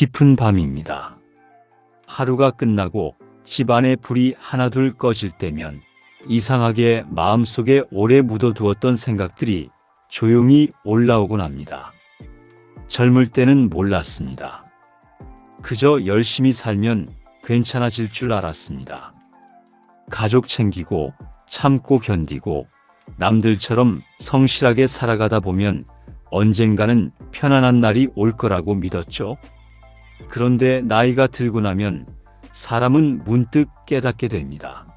깊은 밤입니다. 하루가 끝나고 집안에 불이 하나둘 꺼질 때면 이상하게 마음속에 오래 묻어두었던 생각들이 조용히 올라오곤 합니다. 젊을 때는 몰랐습니다. 그저 열심히 살면 괜찮아질 줄 알았습니다. 가족 챙기고 참고 견디고 남들처럼 성실하게 살아가다 보면 언젠가는 편안한 날이 올 거라고 믿었죠. 그런데 나이가 들고 나면 사람은 문득 깨닫게 됩니다.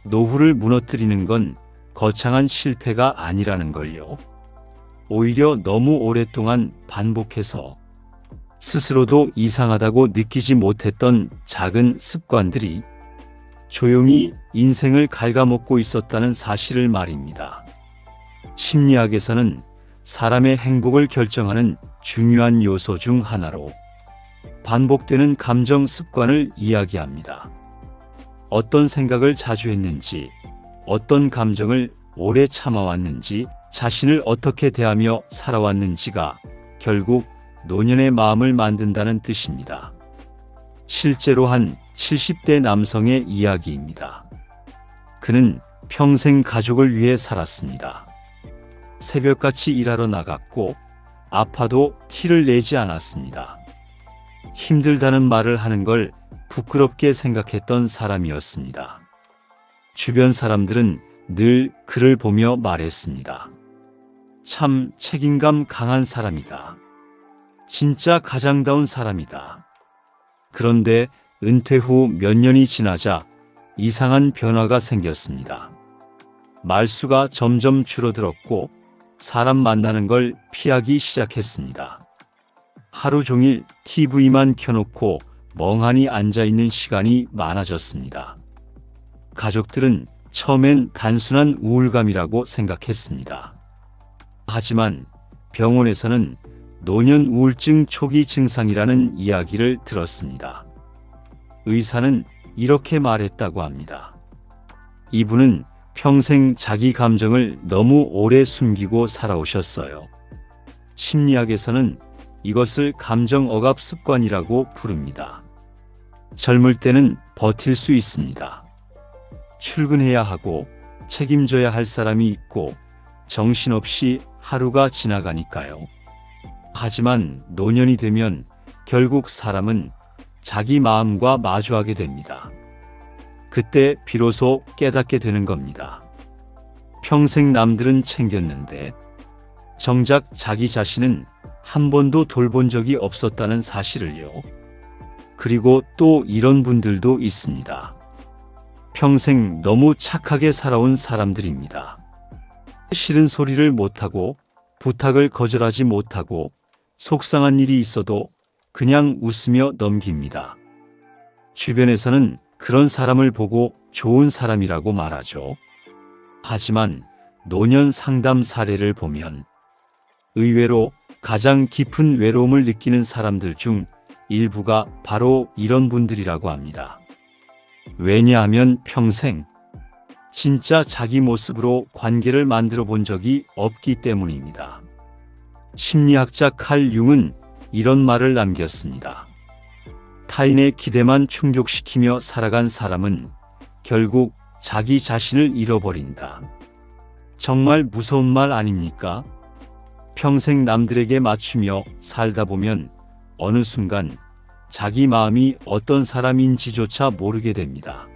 노후를 무너뜨리는 건 거창한 실패가 아니라는 걸요. 오히려 너무 오랫동안 반복해서 스스로도 이상하다고 느끼지 못했던 작은 습관들이 조용히 인생을 갉아먹고 있었다는 사실을 말입니다. 심리학에서는 사람의 행복을 결정하는 중요한 요소 중 하나로 반복되는 감정 습관을 이야기합니다. 어떤 생각을 자주 했는지, 어떤 감정을 오래 참아왔는지, 자신을 어떻게 대하며 살아왔는지가 결국 노년의 마음을 만든다는 뜻입니다. 실제로 한 70대 남성의 이야기입니다. 그는 평생 가족을 위해 살았습니다. 새벽같이 일하러 나갔고 아파도 티를 내지 않았습니다. 힘들다는 말을 하는 걸 부끄럽게 생각했던 사람이었습니다. 주변 사람들은 늘 그를 보며 말했습니다. 참 책임감 강한 사람이다. 진짜 가장다운 사람이다. 그런데 은퇴 후 몇 년이 지나자 이상한 변화가 생겼습니다. 말수가 점점 줄어들었고 사람 만나는 걸 피하기 시작했습니다. 하루 종일 TV만 켜놓고 멍하니 앉아있는 시간이 많아졌습니다. 가족들은 처음엔 단순한 우울감이라고 생각했습니다. 하지만 병원에서는 노년 우울증 초기 증상이라는 이야기를 들었습니다. 의사는 이렇게 말했다고 합니다. 이분은 평생 자기 감정을 너무 오래 숨기고 살아오셨어요. 심리학에서는 이것을 감정 억압 습관이라고 부릅니다. 젊을 때는 버틸 수 있습니다. 출근해야 하고 책임져야 할 사람이 있고 정신없이 하루가 지나가니까요. 하지만 노년이 되면 결국 사람은 자기 마음과 마주하게 됩니다. 그때 비로소 깨닫게 되는 겁니다. 평생 남들은 챙겼는데 정작 자기 자신은 한 번도 돌본 적이 없었다는 사실을요. 그리고 또 이런 분들도 있습니다. 평생 너무 착하게 살아온 사람들입니다. 싫은 소리를 못하고 부탁을 거절하지 못하고 속상한 일이 있어도 그냥 웃으며 넘깁니다. 주변에서는 그런 사람을 보고 좋은 사람이라고 말하죠. 하지만 노년 상담 사례를 보면 의외로 가장 깊은 외로움을 느끼는 사람들 중 일부가 바로 이런 분들이라고 합니다. 왜냐하면 평생 진짜 자기 모습으로 관계를 만들어 본 적이 없기 때문입니다. 심리학자 칼 융은 이런 말을 남겼습니다. 타인의 기대만 충족시키며 살아간 사람은 결국 자기 자신을 잃어버린다. 정말 무서운 말 아닙니까? 평생 남들에게 맞추며 살다 보면 어느 순간 자기 마음이 어떤 사람인지조차 모르게 됩니다.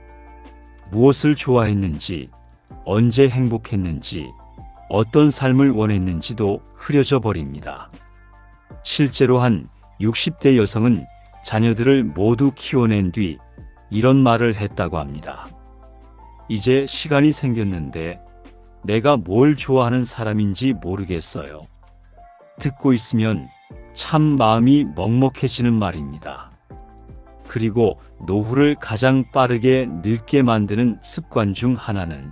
무엇을 좋아했는지, 언제 행복했는지, 어떤 삶을 원했는지도 흐려져 버립니다. 실제로 한 60대 여성은 자녀들을 모두 키워낸 뒤 이런 말을 했다고 합니다. 이제 시간이 생겼는데 내가 뭘 좋아하는 사람인지 모르겠어요. 듣고 있으면 참 마음이 먹먹해지는 말입니다. 그리고 노후를 가장 빠르게 늙게 만드는 습관 중 하나는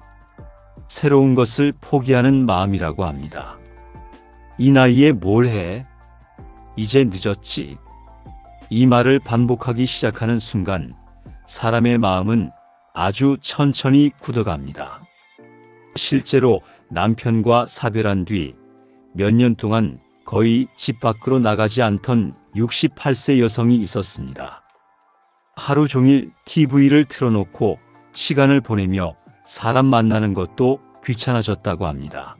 새로운 것을 포기하는 마음이라고 합니다. 이 나이에 뭘 해? 이제 늦었지. 이 말을 반복하기 시작하는 순간 사람의 마음은 아주 천천히 굳어갑니다. 실제로 남편과 사별한 뒤 몇 년 동안 거의 집 밖으로 나가지 않던 68세 여성이 있었습니다. 하루 종일 TV를 틀어놓고 시간을 보내며 사람 만나는 것도 귀찮아졌다고 합니다.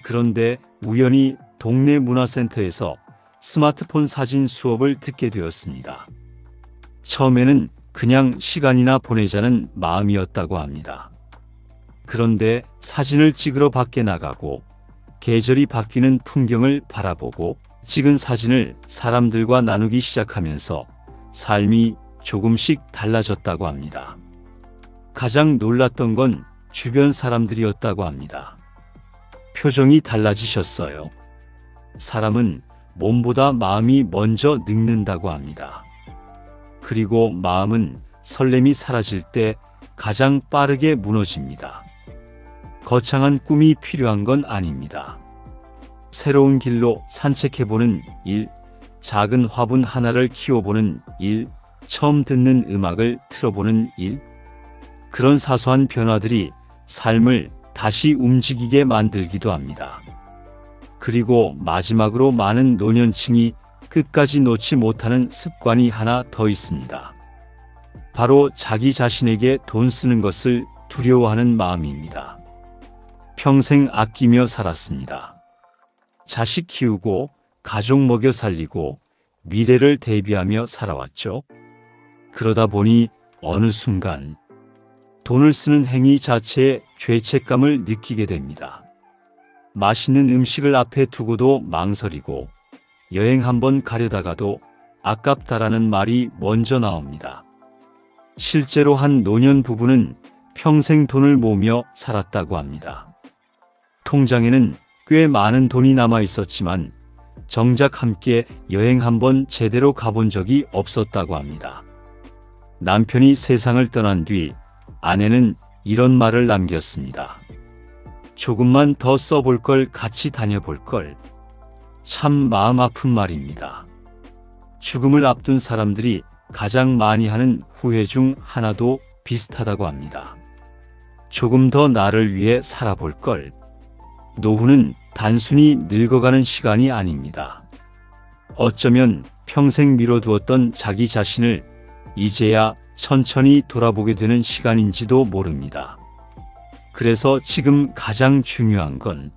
그런데 우연히 동네 문화센터에서 스마트폰 사진 수업을 듣게 되었습니다. 처음에는 그냥 시간이나 보내자는 마음이었다고 합니다. 그런데 사진을 찍으러 밖에 나가고 계절이 바뀌는 풍경을 바라보고 찍은 사진을 사람들과 나누기 시작하면서 삶이 조금씩 달라졌다고 합니다. 가장 놀랐던 건 주변 사람들이었다고 합니다. 표정이 달라지셨어요. 사람은 몸보다 마음이 먼저 늙는다고 합니다. 그리고 마음은 설렘이 사라질 때 가장 빠르게 무너집니다. 거창한 꿈이 필요한 건 아닙니다. 새로운 길로 산책해보는 일, 작은 화분 하나를 키워보는 일, 처음 듣는 음악을 틀어보는 일. 그런 사소한 변화들이 삶을 다시 움직이게 만들기도 합니다. 그리고 마지막으로 많은 노년층이 끝까지 놓지 못하는 습관이 하나 더 있습니다. 바로 자기 자신에게 돈 쓰는 것을 두려워하는 마음입니다. 평생 아끼며 살았습니다. 자식 키우고 가족 먹여 살리고 미래를 대비하며 살아왔죠. 그러다 보니 어느 순간 돈을 쓰는 행위 자체에 죄책감을 느끼게 됩니다. 맛있는 음식을 앞에 두고도 망설이고 여행 한번 가려다가도 아깝다라는 말이 먼저 나옵니다. 실제로 한 노년 부부는 평생 돈을 모으며 살았다고 합니다. 통장에는 꽤 많은 돈이 남아 있었지만 정작 함께 여행 한번 제대로 가본 적이 없었다고 합니다. 남편이 세상을 떠난 뒤 아내는 이런 말을 남겼습니다. 조금만 더 써볼 걸, 같이 다녀볼 걸. 참 마음 아픈 말입니다. 죽음을 앞둔 사람들이 가장 많이 하는 후회 중 하나도 비슷하다고 합니다. 조금 더 나를 위해 살아볼 걸. 노후는 단순히 늙어가는 시간이 아닙니다. 어쩌면 평생 미뤄두었던 자기 자신을 이제야 천천히 돌아보게 되는 시간인지도 모릅니다. 그래서 지금 가장 중요한 건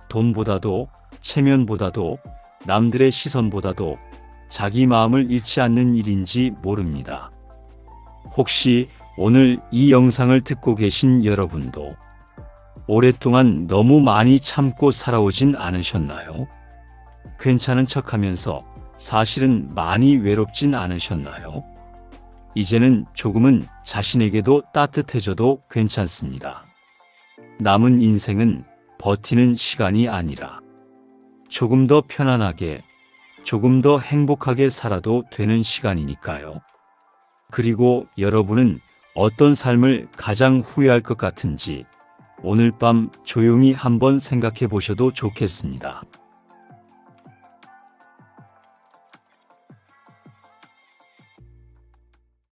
돈보다도 체면보다도 남들의 시선보다도 자기 마음을 잃지 않는 일인지 모릅니다. 혹시 오늘 이 영상을 듣고 계신 여러분도 오랫동안 너무 많이 참고 살아오진 않으셨나요? 괜찮은 척하면서 사실은 많이 외롭진 않으셨나요? 이제는 조금은 자신에게도 따뜻해져도 괜찮습니다. 남은 인생은 버티는 시간이 아니라 조금 더 편안하게, 조금 더 행복하게 살아도 되는 시간이니까요. 그리고 여러분은 어떤 삶을 가장 후회할 것 같은지 오늘 밤 조용히 한번 생각해 보셔도 좋겠습니다.